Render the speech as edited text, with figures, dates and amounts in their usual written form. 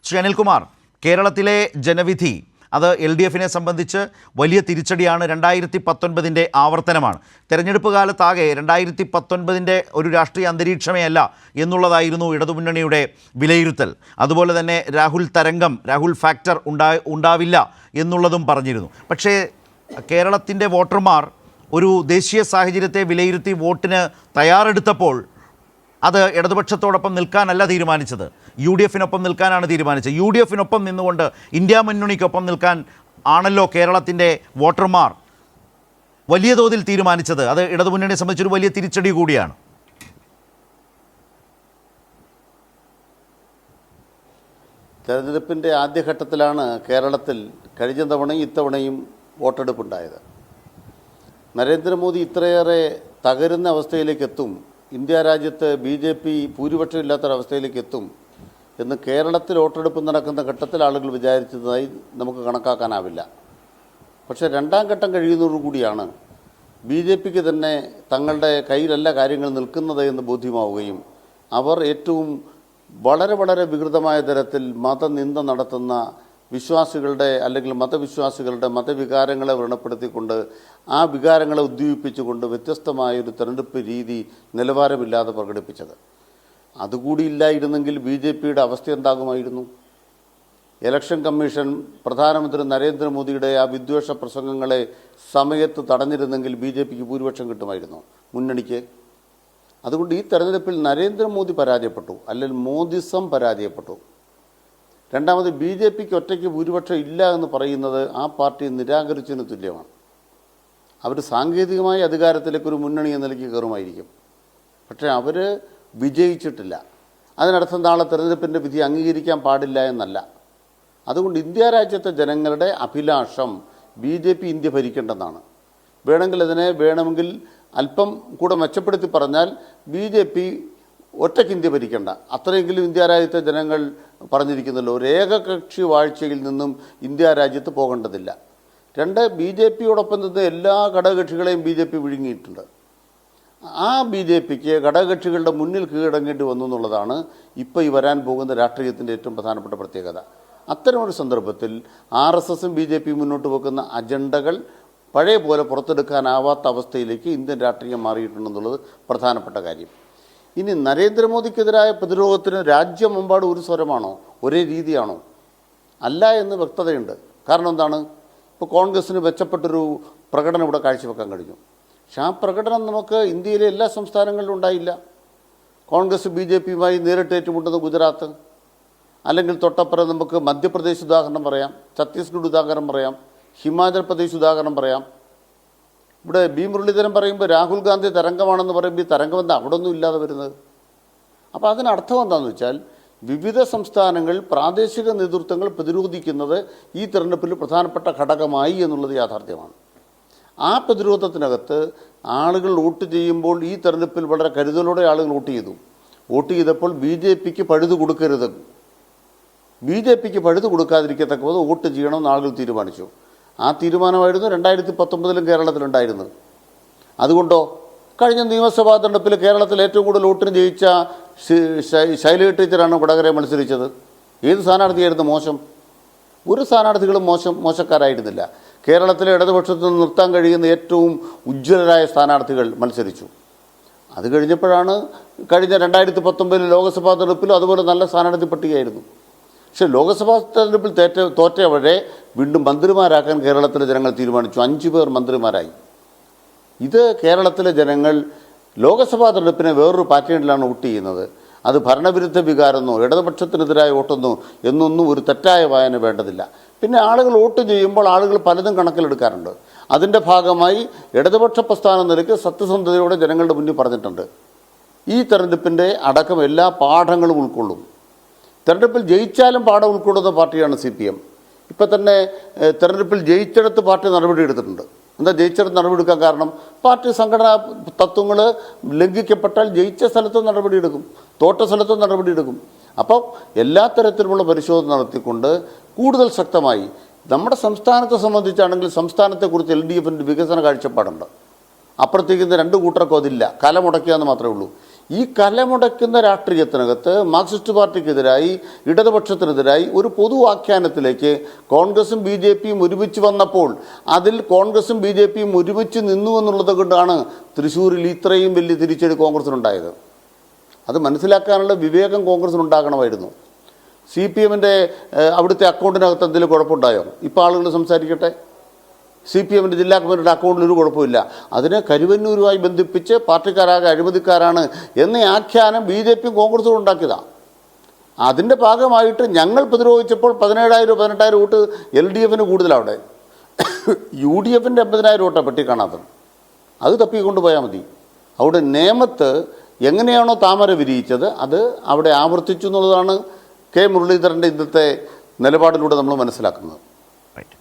ശ്രീ അനിൽകുമാർ, കേരളത്തിലെ ജനവിധി അത് LDFിനെ സംബന്ധിച്ച് വലിയ തിരിച്ചടിയാണ്. 2019 ആവർത്തനമാണ്. തെരഞ്ഞെടുപ്പ് കാലത്താകെ 2019 ഒരു രാഷ്ട്രീയ അന്തരീക്ഷമേ അല്ല എന്നുള്ളതായിരുന്നു ഇടതുമുന്നണിയുടെ വിലയിരുത്തൽ. അതുപോലെ തന്നെ രാഹുൽ ഫാക്ടർ ഉണ്ടാവില്ല എന്നുള്ളതും പറഞ്ഞിരുന്നു. പക്ഷേ കേരളത്തിൻ്റെ വോട്ടർമാർ ഒരു ദേശീയ സാഹചര്യത്തെ വിലയിരുത്തി വോട്ടിന് തയ്യാറെടുത്തപ്പോൾ അത് ഇടതുപക്ഷത്തോടൊപ്പം നിൽക്കാനല്ല തീരുമാനിച്ചത്, UDFിനൊപ്പം നിൽക്കാനാണ് തീരുമാനിച്ചത്. UDFിനൊപ്പം നിന്നുകൊണ്ട് ഇന്ത്യ മുന്നണിക്കൊപ്പം നിൽക്കാൻ ആണല്ലോ കേരളത്തിൻ്റെ വോട്ടർമാർ വലിയ തോതിൽ തീരുമാനിച്ചത്. അത് ഇടതുമുന്നണിയെ സംബന്ധിച്ചൊരു വലിയ തിരിച്ചടി കൂടിയാണ്. തെരഞ്ഞെടുപ്പിൻ്റെ ആദ്യഘട്ടത്തിലാണ് കേരളത്തിൽ കഴിഞ്ഞ തവണയും ഇത്തവണയും വോട്ടെടുപ്പുണ്ടായത്. നരേന്ദ്രമോദി ഇത്രയേറെ തകരുന്ന അവസ്ഥയിലേക്ക് എത്തും, ഇന്ത്യ രാജ്യത്ത് BJP ഭൂരിപക്ഷം ഇല്ലാത്തൊരവസ്ഥയിലേക്ക് എത്തും എന്ന് കേരളത്തിൽ വോട്ടെടുപ്പ് നടക്കുന്ന ഘട്ടത്തിൽ ആളുകൾ വിചാരിച്ചതായി നമുക്ക് കണക്കാക്കാനാവില്ല. പക്ഷേ രണ്ടാം ഘട്ടം കഴിയുന്നതോടുകൂടിയാണ് BJPക്ക് തന്നെ തങ്ങളുടെ കയ്യിലല്ല കാര്യങ്ങൾ നിൽക്കുന്നത് എന്ന് ബോധ്യമാവുകയും അവർ ഏറ്റവും വളരെ വികൃതമായ തരത്തിൽ മതനിന്ദ നടത്തുന്ന വിശ്വാസികളുടെ അല്ലെങ്കിൽ മതവിശ്വാസികളുടെ മതവികാരങ്ങളെ വ്രണപ്പെടുത്തിക്കൊണ്ട് ആ വികാരങ്ങളെ ഉദ്ദീപിപ്പിച്ചുകൊണ്ട് വ്യത്യസ്തമായൊരു തെരഞ്ഞെടുപ്പ് രീതി നിലവാരമില്ലാതെ പ്രകടിപ്പിച്ചത്. അതുകൂടി ഇല്ലായിരുന്നെങ്കിൽ BJPയുടെ അവസ്ഥ എന്താകുമായിരുന്നു? ഇലക്ഷൻ കമ്മീഷൻ പ്രധാനമന്ത്രി നരേന്ദ്രമോദിയുടെ ആ വിദ്വേഷ പ്രസംഗങ്ങളെ സമയത്ത് തടഞ്ഞിരുന്നെങ്കിൽ BJPക്ക് ഭൂരിപക്ഷം കിട്ടുമായിരുന്നു, മുന്നണിക്ക്. അതുകൊണ്ട് ഈ തെരഞ്ഞെടുപ്പിൽ നരേന്ദ്രമോദി പരാജയപ്പെട്ടു, അല്ലെങ്കിൽ മോദിസം പരാജയപ്പെട്ടു. രണ്ടാമത് BJPക്ക് ഒറ്റയ്ക്ക് ഭൂരിപക്ഷം ഇല്ല എന്ന് പറയുന്നത് ആ പാർട്ടി നിരാകരിച്ചതിന് തുല്യമാണ്. അവർ സാങ്കേതികമായ അധികാരത്തിലേക്കൊരു മുന്നണി എന്ന നിലയ്ക്ക് കയറുമായിരിക്കും, പക്ഷേ അവർ വിജയിച്ചിട്ടില്ല. അതിനർത്ഥം നാളെ തെരഞ്ഞെടുപ്പിൻ്റെ വിധി അംഗീകരിക്കാൻ പാടില്ല എന്നല്ല. അതുകൊണ്ട് ഇന്ത്യ രാജ്യത്തെ ജനങ്ങളുടെ അഭിലാഷം BJP ഇന്ത്യ ഭരിക്കേണ്ടെന്നാണ്. വേണമെങ്കിൽ അല്പം കൂടെ മെച്ചപ്പെടുത്തി പറഞ്ഞാൽ BJP ഒറ്റയ്ക്ക് ഇന്ത്യ ഭരിക്കേണ്ട, അത്രയെങ്കിലും ഇന്ത്യ രാജ്യത്തെ ജനങ്ങൾ പറഞ്ഞിരിക്കുന്നല്ലോ. ഒരു ഏകകക്ഷി വാഴ്ചയിൽ നിന്നും ഇന്ത്യ രാജ്യത്ത് പോകേണ്ടതില്ല. രണ്ട്, BJPയോടൊപ്പം നിന്ന് എല്ലാ ഘടകകക്ഷികളെയും BJP വിഴുങ്ങിയിട്ടുണ്ട്. ആ BJPക്ക് ഘടകകക്ഷികളുടെ മുന്നിൽ കീഴടങ്ങേണ്ടി വന്നു എന്നുള്ളതാണ് ഇപ്പോൾ ഈ വരാൻ പോകുന്ന രാഷ്ട്രീയത്തിൻ്റെ ഏറ്റവും പ്രധാനപ്പെട്ട പ്രത്യേകത. അത്തരമൊരു സന്ദർഭത്തിൽ RSSും BJP മുന്നോട്ട് വെക്കുന്ന അജണ്ടകൾ പഴയ പോലെ പുറത്തെടുക്കാനാവാത്ത അവസ്ഥയിലേക്ക് ഇന്ത്യൻ രാഷ്ട്രീയം മാറിയിട്ടുണ്ടെന്നുള്ളത് പ്രധാനപ്പെട്ട കാര്യം. ഇനി നരേന്ദ്രമോദിക്കെതിരായ പ്രതിരോധത്തിന് രാജ്യമെമ്പാടും ഒരു സ്വരമാണോ, ഒരേ രീതിയാണോ? അല്ല എന്ന് വ്യക്തതയുണ്ട്. കാരണം എന്താണ്? ഇപ്പോൾ കോൺഗ്രസ്സിന് മെച്ചപ്പെട്ടൊരു പ്രകടനം ഇവിടെ കാഴ്ചവെക്കാൻ കഴിഞ്ഞു. പക്ഷെ ആ പ്രകടനം നമുക്ക് ഇന്ത്യയിലെ എല്ലാ സംസ്ഥാനങ്ങളിലും ഉണ്ടായില്ല. കോൺഗ്രസ് BJPയുമായി നേരിട്ട് ഏറ്റുമുട്ടുന്ന ഗുജറാത്ത്, അല്ലെങ്കിൽ തൊട്ടപ്പുറം നമുക്ക് മധ്യപ്രദേശ് ഉദാഹരണം പറയാം, ഛത്തീസ്ഗഡ് ഉദാഹരണം പറയാം, ഹിമാചൽ പ്രദേശ് ഉദാഹരണം പറയാം. ഇവിടെ മുരളീധരൻ പറയുമ്പോൾ രാഹുൽ ഗാന്ധി തരംഗമാണെന്ന് പറയുമ്പോൾ ഈ തരംഗം എന്താ അവിടെ ഒന്നും ഇല്ലാതെ വരുന്നത്? അപ്പോൾ അതിനർത്ഥം എന്താണെന്ന് വെച്ചാൽ വിവിധ സംസ്ഥാനങ്ങൾ പ്രാദേശിക നേതൃത്വങ്ങൾ പ്രതിരോധിക്കുന്നത് ഈ തെരഞ്ഞെടുപ്പിൽ പ്രധാനപ്പെട്ട ഘടകമായി എന്നുള്ളത് യാഥാർത്ഥ്യമാണ്. ആ പ്രതിരോധത്തിനകത്ത് ആളുകൾ വോട്ട് ചെയ്യുമ്പോൾ ഈ തെരഞ്ഞെടുപ്പിൽ വളരെ കരുതലോടെ ആളുകൾ വോട്ട് ചെയ്തപ്പോൾ BJPക്ക് പഴുതു കൊടുക്കരുത്, BJPക്ക് പഴുതു കൊടുക്കാതിരിക്കത്തക്കത് വോട്ട് ചെയ്യണമെന്ന് ആളുകൾ തീരുമാനിച്ചു. ആ തീരുമാനമായിരുന്നു 2019 കേരളത്തിലുണ്ടായിരുന്നത്. അതുകൊണ്ടോ കഴിഞ്ഞ നിയമസഭാ തെരഞ്ഞെടുപ്പിൽ കേരളത്തിൽ ഏറ്റവും കൂടുതൽ വോട്ടിന് ജയിച്ച ശൈലജ ടീച്ചറാണ് വടകരയെ മത്സരിച്ചത്. ഏത് സ്ഥാനാർത്ഥിയായിരുന്നു മോശം? ഒരു സ്ഥാനാർത്ഥികളും മോശക്കാരായിരുന്നില്ല. കേരളത്തിലെ ഇടതുപക്ഷത്ത് നിന്ന് നിർത്താൻ കഴിയുന്ന ഏറ്റവും ഉജ്ജ്വലരായ സ്ഥാനാർത്ഥികൾ മത്സരിച്ചു. അത് കഴിഞ്ഞപ്പോഴാണ് കഴിഞ്ഞ 2019 ലോക്സഭാ തെരഞ്ഞെടുപ്പിലും അതുപോലെ നല്ല സ്ഥാനാർത്ഥി പട്ടികയായിരുന്നു. പക്ഷേ ലോക്സഭാ തെരഞ്ഞെടുപ്പിൽ തോറ്റവരെ വീണ്ടും മന്ത്രിമാരാക്കാൻ കേരളത്തിലെ ജനങ്ങൾ തീരുമാനിച്ചു. 5 പേർ മന്ത്രിമാരായി. ഇത് കേരളത്തിലെ ജനങ്ങൾ ലോക്സഭാ തെരഞ്ഞെടുപ്പിനെ വേറൊരു പാറ്റേണിലാണ് വോട്ട് ചെയ്യുന്നത്. അത് ഭരണവിരുദ്ധ വികാരമെന്നോ ഇടതുപക്ഷത്തിനെതിരായ വോട്ടെന്നോ എന്നൊന്നും ഒരു തെറ്റായ വായന വേണ്ടതില്ല. പിന്നെ ആളുകൾ വോട്ട് ചെയ്യുമ്പോൾ ആളുകൾ പലതും കണക്കിലെടുക്കാറുണ്ട്. അതിൻ്റെ ഭാഗമായി ഇടതുപക്ഷ പ്രസ്ഥാന നിലയ്ക്ക് സത്യസന്ധതയോടെ ജനങ്ങളുടെ മുന്നിൽ പറഞ്ഞിട്ടുണ്ട്, ഈ തെരഞ്ഞെടുപ്പിൻ്റെ അടക്കം എല്ലാ പാഠങ്ങളും ഉൾക്കൊള്ളും. തെരഞ്ഞെടുപ്പിൽ ജയിച്ചാലും പാഠം ഉൾക്കൊള്ളുന്ന പാർട്ടിയാണ് CPM. ഇപ്പം തന്നെ തെരഞ്ഞെടുപ്പിൽ ജയിച്ചെടുത്ത് പാർട്ടി നടപടി എടുത്തിട്ടുണ്ട്. എന്താ ജയിച്ചെടുത്ത് നടപടിയെടുക്കാൻ കാരണം? പാർട്ടി സംഘടനാ തത്വങ്ങൾ ലംഘിക്കപ്പെട്ടാൽ ജയിച്ച സ്ഥലത്തും നടപടിയെടുക്കും, തോറ്റ സ്ഥലത്തും നടപടിയെടുക്കും. അപ്പം എല്ലാ തരത്തിലുമുള്ള പരിശോധന നടത്തിക്കൊണ്ട് കൂടുതൽ ശക്തമായി നമ്മുടെ സംസ്ഥാനത്തെ സംബന്ധിച്ചാണെങ്കിൽ സംസ്ഥാനത്തെക്കുറിച്ച് LDFിൻ്റെ വികസന കാഴ്ചപ്പാടുണ്ട്. അപ്പുറത്തേക്ക് 2 കൂട്ടർക്കും അതില്ല, കല മുടക്കുക എന്ന് മാത്രമേ ഉള്ളൂ. ഈ കലമുടയ്ക്കുന്ന രാഷ്ട്രീയത്തിനകത്ത് മാർക്സിസ്റ്റ് പാർട്ടിക്കെതിരായി ഇടതുപക്ഷത്തിനെതിരായി ഒരു പൊതുവാഖ്യാനത്തിലേക്ക് കോൺഗ്രസും ബി ജെ പിയും ഒരുമിച്ച് വന്നപ്പോൾ അതിൽ കോൺഗ്രസും ബി ജെ പിയും ഒരുമിച്ച് നിന്നു എന്നുള്ളത് കൊണ്ടാണ് തൃശ്ശൂരിൽ ഇത്രയും വലിയ തിരിച്ചടി കോൺഗ്രസിനുണ്ടായത്. അത് മനസ്സിലാക്കാനുള്ള വിവേകം കോൺഗ്രസിനുണ്ടാകണമായിരുന്നു. സി പി എമ്മിൻ്റെ അവിടുത്തെ അക്കൗണ്ടിനകത്ത് എന്തെങ്കിലും കുഴപ്പമുണ്ടായോ? ഇപ്പോൾ ആളുകൾ സംസാരിക്കട്ടെ. സി പി എമ്മിൻ്റെ ജില്ലാ കമ്മിറ്റിയുടെ അക്കൗണ്ടിൽ ഒരു കുഴപ്പമില്ല. അതിനെ കരുവന്നൂരുമായി ബന്ധിപ്പിച്ച് പാർട്ടിക്കാരാകെ അഴിമതിക്കാരാണ് എന്ന ആഖ്യാനം ബി ജെ പിയും കോൺഗ്രസും ഉണ്ടാക്കിയതാണ്. അതിൻ്റെ ഭാഗമായിട്ട് ഞങ്ങൾ പ്രതിരോധിച്ചപ്പോൾ 17,000-18,000 വോട്ട് LDF-ന് കൂടുതലവിടെ. UDF-ൻ്റെ 80,000 വോട്ടാണ് പെട്ടി കാണാത്തത്. അത് തപ്പിക്കൊണ്ട് പോയാൽ മതി. അവിടെ നേമത്ത് എങ്ങനെയാണോ താമര വിരിയിച്ചത് അത് അവിടെ ആവർത്തിച്ചു എന്നുള്ളതാണ് കെ മുരളീധരൻ്റെ ഇന്നത്തെ നിലപാടിലൂടെ നമ്മൾ മനസ്സിലാക്കുന്നത്.